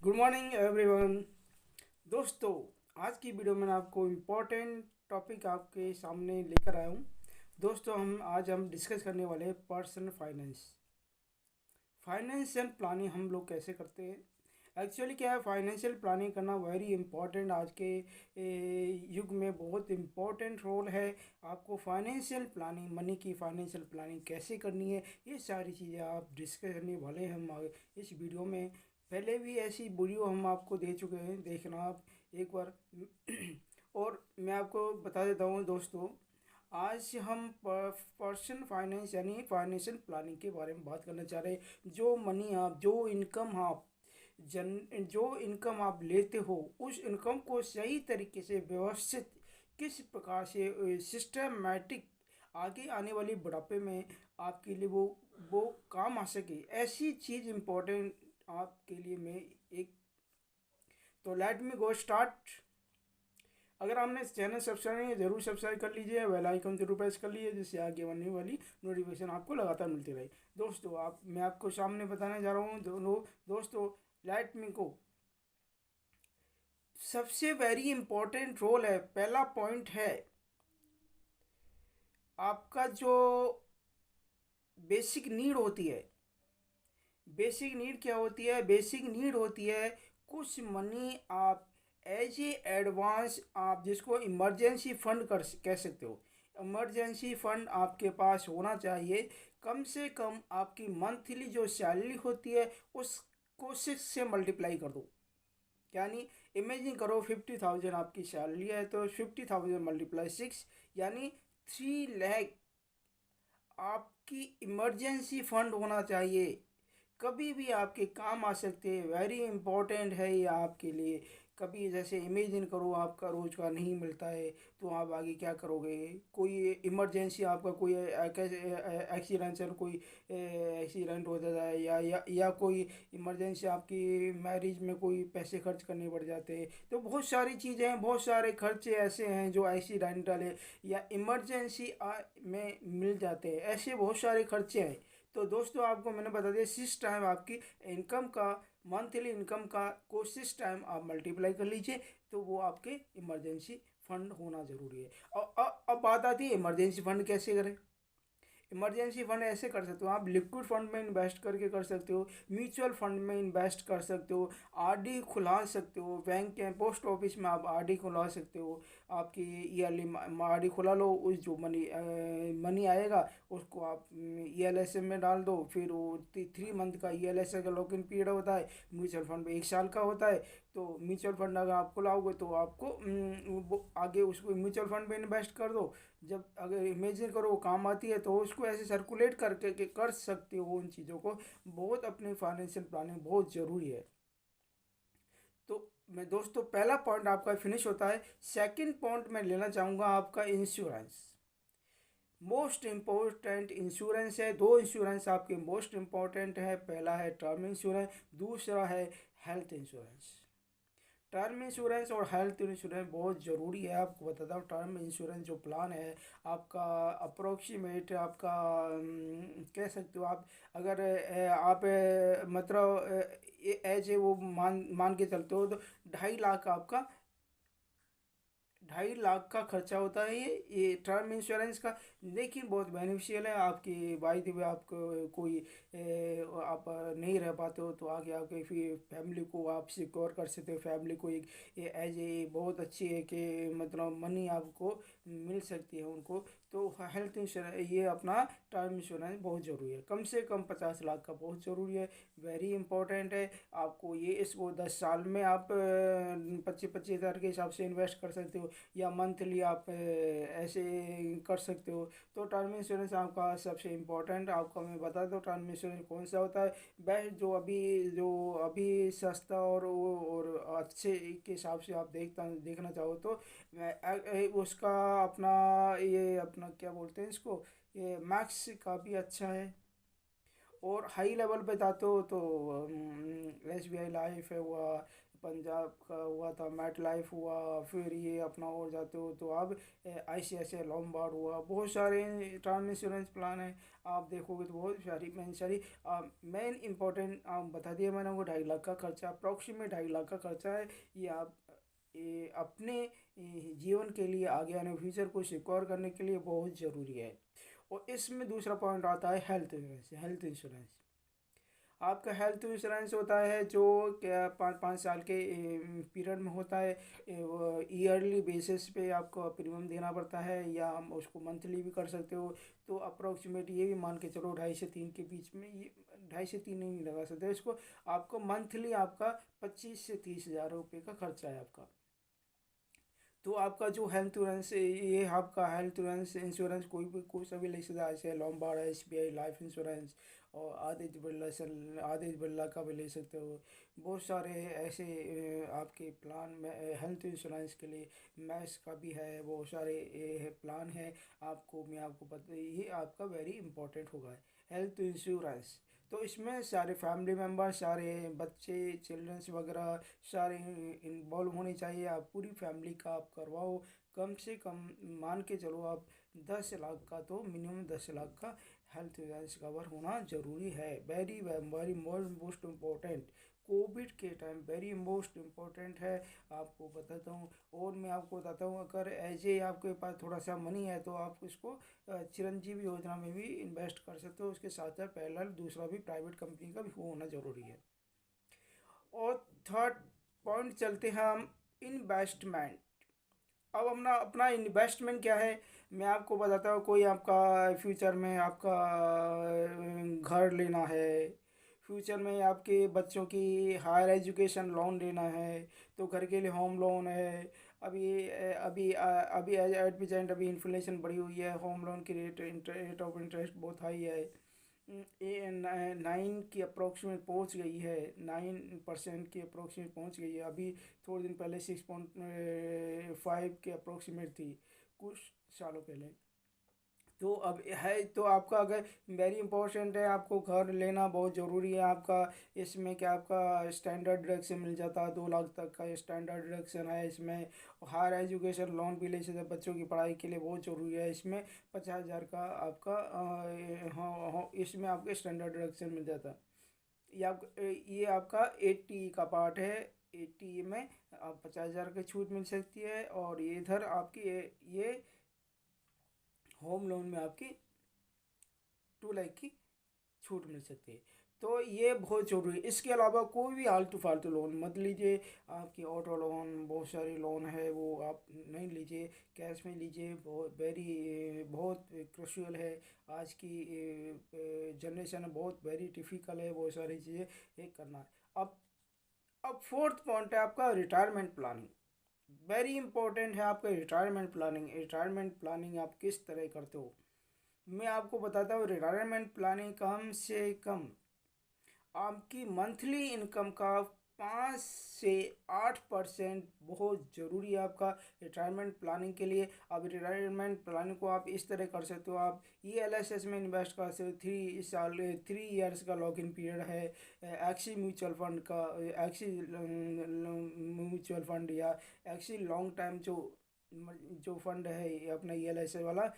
Good morning everyone. दोस्तों, आज की वीडियो में आपको इम्पोर्टेंट टॉपिक आपके सामने लेकर आया हूँ। दोस्तों, हम डिस्कस करने वाले हैं पर्सनल फाइनेंस। फाइनेंशियल प्लानिंग हम लोग कैसे करते हैं। एक्चुअली क्या है, फाइनेंशियल प्लानिंग करना वेरी इंपॉर्टेंट आज के युग में बहुत इम्पोर्टेंट रोल है। आपको फाइनेंशियल प्लानिंग, मनी की फाइनेंशियल प्लानिंग कैसे करनी है, ये सारी चीज़ें आप डिस्कस करने वाले हैं हम इस वीडियो में। पहले भी ऐसी वीडियो हम आपको दे चुके हैं, देखना आप एक बार। और मैं आपको बता देता हूँ दोस्तों, आज हम पर्सन फाइनेंस यानी फाइनेंशियल प्लानिंग के बारे में बात करना चाह रहे हैं। जो इनकम आप लेते हो, उस इनकम को सही तरीके से व्यवस्थित किस प्रकार से सिस्टमैटिक आगे आने वाली बुढ़ापे में आपके लिए वो काम आ सके, ऐसी चीज़ इम्पोर्टेंट आपके लिए मैं एक। तो लेट मी गो स्टार्ट। अगर आपने चैनल सब्सक्राइब नहीं है, जरूर सब्सक्राइब कर लीजिए, बेल आइकन जरूर प्रेस कर लीजिए, जिससे आगे बनने वाली नोटिफिकेशन आपको लगातार मिलती रहे। दोस्तों, मैं आपको सामने बताने जा रहा हूँ दोस्तों, लेट मी गो। सबसे वेरी इंपॉर्टेंट रोल है, पहला पॉइंट है आपका जो बेसिक नीड होती है। बेसिक नीड क्या होती है? बेसिक नीड होती है कुछ मनी आप एज ए एडवांस, आप जिसको इमरजेंसी फंड कह सकते हो। इमरजेंसी फंड आपके पास होना चाहिए। कम से कम आपकी मंथली जो सैलरी होती है उसको 6 से मल्टीप्लाई कर दो। यानी इमेजिन करो 50,000 आपकी सैलरी है, तो 50,000 मल्टीप्लाई 6 यानी 3 लाख आपकी इमरजेंसी फंड होना चाहिए। कभी भी आपके काम आ सकते हैं, वेरी इंपॉर्टेंट है ये आपके लिए। कभी जैसे इमेजिन करो आपका रोजगार नहीं मिलता है, तो आप आगे क्या करोगे? कोई इमरजेंसी आपका कोई एक्सीडेंट, कोई एक्सीडेंट हो जाता है, या कोई इमरजेंसी आपकी मैरिज में कोई पैसे खर्च करने पड़ जाते हैं। तो बहुत सारी चीज़ें हैं, बहुत सारे खर्चे ऐसे हैं जो एक्सीडेंटल है या इमरजेंसी में मिल जाते हैं। ऐसे बहुत सारे खर्चे हैं। तो दोस्तों, आपको मैंने बता दिया, सिक्स टाइम आपकी इनकम का, मंथली इनकम का को सिक्स टाइम आप मल्टीप्लाई कर लीजिए, तो वो आपके इमरजेंसी फंड होना ज़रूरी है। और अब बात आती है इमरजेंसी फंड कैसे करें। इमरजेंसी फंड ऐसे कर सकते हो आप, लिक्विड फंड में इन्वेस्ट करके कर सकते हो, म्यूचुअल फंड में इन्वेस्ट कर सकते हो, आरडी खुला सकते हो, बैंक के पोस्ट ऑफिस में आप आरडी खुला सकते हो। आपकी ईयरली आरडी खुला लो, उस जो मनी आएगा उसको आप ईएलएसएम में डाल दो। फिर वो 3 मंथ का ईएलएसए का लॉक इन पीरियड होता है। म्यूचुअल फंड में 1 साल का होता है। तो म्यूचुअल फंड अगर आप खुलाओगे तो आपको वो आगे उसको म्यूचुअल फंड में इन्वेस्ट कर दो। जब अगर इमेजिन करो वो काम आती है, तो उसको ऐसे सर्कुलेट करके कर सकते हो उन चीज़ों को। बहुत अपनी फाइनेंशियल प्लानिंग बहुत ज़रूरी है। तो मैं दोस्तों, पहला पॉइंट आपका फिनिश होता है। सेकंड पॉइंट मैं लेना चाहूँगा आपका इंश्योरेंस। मोस्ट इम्पोर्टेंट इंश्योरेंस है, दो इंश्योरेंस आपके मोस्ट इम्पोर्टेंट है। पहला है टर्म इंश्योरेंस, दूसरा है हेल्थ इंश्योरेंस। टर्म इंश्योरेंस और हेल्थ इंश्योरेंस बहुत ज़रूरी है। आपको बताता हूँ, टर्म इंश्योरेंस जो प्लान है आपका, अप्रोक्सीमेट आपका कह सकते हो आप। अगर आप मतलब एज ए वो मान के चलते हो, तो 2.5 लाख आपका, 2.5 लाख का खर्चा होता है ये टर्म इंश्योरेंस का। लेकिन बहुत बेनिफिशियल है आपकी। बाई द वे आपको कोई आप नहीं रह पाते हो, तो आगे आपके फिर फैमिली को आप सिक्योर कर सकते हो। फैमिली को एक एज ए बहुत अच्छी है कि मतलब मनी आपको मिल सकती है उनको। तो हेल्थ इंश्योरेंस, ये अपना टर्म इंश्योरेंस बहुत ज़रूरी है। कम से कम 50 लाख का बहुत ज़रूरी है, वेरी इंपॉर्टेंट है। आपको ये इसको 10 साल में आप 25-25 हज़ार के हिसाब से इन्वेस्ट कर सकते हो, या मंथली आप ऐसे कर सकते हो। तो टर्म इंश्योरेंस आपका सबसे इम्पोर्टेंट, आपको मैं बता दूँ टर्म इंश्योरेंस कौन सा होता है बेस्ट, जो अभी सस्ता और अच्छे के हिसाब से आप देखना चाहो तो उसका अपना, ये अपना क्या बोलते हैं इसको, ये मैक्स का भी अच्छा है। और हाई लेवल पे जाते हो तो एस बी आई लाइफ है हुआ, पंजाब का हुआ था, मेट लाइफ हुआ, फिर ये अपना और जाते हो तो अब ICICI लोम्बार्ड हुआ, बहुत सारे टर्म इंश्योरेंस प्लान है। आप देखोगे तो बहुत सारी मैंने सारी मेन इंपॉर्टेंट बता दिया मैंने, वो 2.5 लाख का खर्चा, अप्रॉक्सीमेट 2.5 लाख का खर्चा है। ये आप ये अपने जीवन के लिए आगे आने फ्यूचर को सिक्योर करने के लिए बहुत ज़रूरी है। और इसमें दूसरा पॉइंट आता है हेल्थ इंश्योरेंस। हेल्थ इंश्योरेंस आपका हेल्थ इंश्योरेंस होता है जो क्या 5 5 साल के पीरियड में होता है। ईयरली बेसिस पे आपको प्रीमियम देना पड़ता है, या हम उसको मंथली भी कर सकते हो। तो अप्रोक्सीमेट ये भी मान के चलो 2.5 से 3 के बीच में, ये 2.5 से 3 नहीं लगा सकते इसको। आपको मंथली आपका 25 से 30 हज़ार रुपये का खर्चा है आपका। तो आपका जो हेल्थ इंश्योरेंस ये आपका हेल्थ इंश्योरेंस कोई सा भी ले सकता है, जैसे लोम्बार्ड, SBI लाइफ इंश्योरेंस, और आदित्य बिरला का भी ले सकते हो। बहुत सारे ऐसे आपके प्लान में हेल्थ इंश्योरेंस के लिए मैस का भी है, बहुत सारे प्लान है। मैं आपको बता, ये आपका वेरी इंपॉर्टेंट होगा हेल्थ इंश्योरेंस। तो इसमें सारे फैमिली मेम्बर, सारे बच्चे, चिल्ड्रंस वगैरह सारे इन्वॉल्व होने चाहिए। आप पूरी फैमिली का आप करवाओ। कम से कम मान के चलो आप 10 लाख का, तो मिनिमम 10 लाख का हेल्थ इंश्योरेंस कवर होना ज़रूरी है। Very very most important, Covid के टाइम वेरी मोस्ट इम्पोर्टेंट है। आपको बताता हूँ, और मैं आपको बताता हूँ, अगर एज ए आपके पास थोड़ा सा मनी है तो आप इसको चिरंजीवी योजना में भी इन्वेस्ट कर सकते हो। उसके साथ साथ पैरेलल दूसरा भी प्राइवेट कंपनी का भी होना ज़रूरी है। और थर्ड पॉइंट चलते हैं हम, इन्वेस्टमेंट। अब अपना अपना इन्वेस्टमेंट क्या है, मैं आपको बताता हूँ। कोई आपका फ्यूचर में आपका घर लेना है, फ्यूचर में आपके बच्चों की हायर एजुकेशन लोन लेना है, तो घर के लिए होम लोन है। अभी एट प्रेजेंट अभी इन्फ्लेशन बढ़ी हुई है, होम लोन की रेट ऑफ इंटरेस्ट बहुत हाई है। 9 की अप्रोक्सीमेट पहुंच गई है, 9% की अप्रोक्सीमेट पहुंच गई है। अभी थोड़े दिन पहले 6.5 के अप्रोक्सीमेट थी, कुछ सालों पहले। तो अब है, तो आपका अगर वेरी इंपॉर्टेंट है, आपको घर लेना बहुत ज़रूरी है आपका। इसमें क्या आपका स्टैंडर्ड डिडक्शन मिल जाता है, 2 लाख तक का स्टैंडर्ड डिडक्शन है इसमें। हायर एजुकेशन लोन भी ले सकते हैं, बच्चों की पढ़ाई के लिए बहुत ज़रूरी है। इसमें 50 हज़ार का आपका हाँ, इसमें आपके स्टैंडर्ड डिडक्शन मिल जाता है। ये आपका 80 का पार्ट है। 80 में आप 50 हज़ार की छूट मिल सकती है, और ये इधर आपकी ये होम लोन में आपकी 2 लाख की छूट मिल सकती है। तो ये बहुत ज़रूरी है। इसके अलावा कोई भी आलतू फालतू लोन मत लीजिए। आपकी ऑटो लोन, बहुत सारे लोन है, वो आप नहीं लीजिए, कैश में लीजिए। बहुत क्रुशियल है। आज की जनरेशन बहुत वेरी डिफ़िकल्ट है, बहुत सारी चीज़ें ये करना है। अब फोर्थ पॉइंट है आपका रिटायरमेंट प्लानिंग। वेरी इंपॉर्टेंट है आपका रिटायरमेंट प्लानिंग। रिटायरमेंट प्लानिंग आप किस तरह करते हो, मैं आपको बताता हूँ। रिटायरमेंट प्लानिंग कम से कम आपकी मंथली इनकम का 5 से 8% बहुत ज़रूरी है आपका रिटायरमेंट प्लानिंग के लिए। अब रिटायरमेंट प्लानिंग को आप इस तरह कर सकते हो, आप ELSS में इन्वेस्ट कर सकते हो। 3 ईयर्स का लॉक इन पीरियड है। एक्सी म्यूचुअल फंड का, एक्सी म्यूचुअल फंड, या एक्सी लॉन्ग टाइम जो फंड है ये अपना ELSS वाला,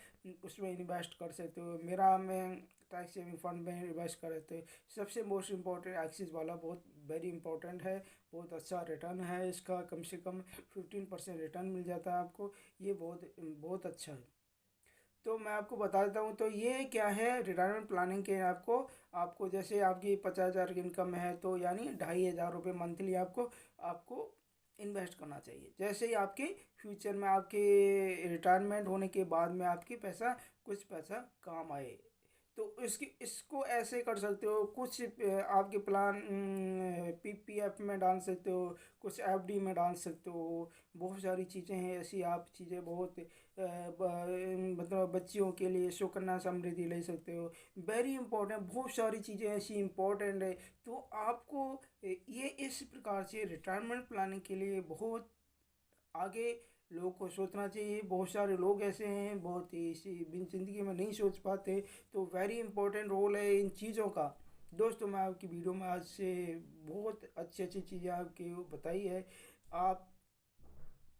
उसमें इन्वेस्ट कर सकते हो। मेरा में टैक्स सेविंग फंड में इन्वेस्ट कर सकते हो। सबसे मोस्ट इम्पोर्टेंट एक्सिस वाला बहुत वेरी इंपॉर्टेंट है। बहुत अच्छा रिटर्न है इसका, कम से कम 15% रिटर्न मिल जाता है आपको। ये बहुत बहुत अच्छा है। तो मैं आपको बता देता हूँ, तो ये क्या है रिटायरमेंट प्लानिंग के, आपको आपको जैसे आपकी 50 हज़ार की इनकम है, तो यानी 2,500 रुपये मंथली आपको आपको इन्वेस्ट करना चाहिए। जैसे ही आपके फ्यूचर में आपके रिटायरमेंट होने के बाद में आपकी कुछ पैसा काम आए, तो इसको ऐसे कर सकते हो। कुछ आपके प्लान PPF में डाल सकते हो, कुछ FD में डाल सकते हो। बहुत सारी चीज़ें हैं ऐसी, आप चीज़ें बहुत मतलब बच्चियों के लिए सुकन्या समृद्धि ले सकते हो। वेरी इंपॉर्टेंट, बहुत सारी चीज़ें ऐसी इंपॉर्टेंट है। तो आपको ये इस प्रकार से रिटायरमेंट प्लानिंग के लिए बहुत आगे लोगों को सोचना चाहिए। बहुत सारे लोग ऐसे हैं, बहुत ही इसी ज़िंदगी में नहीं सोच पाते। तो वेरी इंपॉर्टेंट रोल है इन चीज़ों का, दोस्तों मैं आपकी वीडियो में आज से बहुत अच्छी अच्छी चीज़ें आपकी बताई है। आप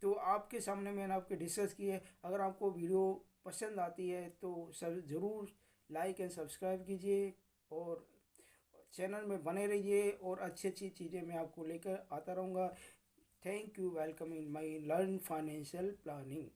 तो आपके सामने मैंने आपके डिस्कस की है। अगर आपको वीडियो पसंद आती है तो सब ज़रूर लाइक एंड सब्सक्राइब कीजिए और चैनल में बने रहिए और अच्छी अच्छी चीज़ें मैं आपको लेकर आता रहूँगा। Thank you, welcome in my learn financial planning.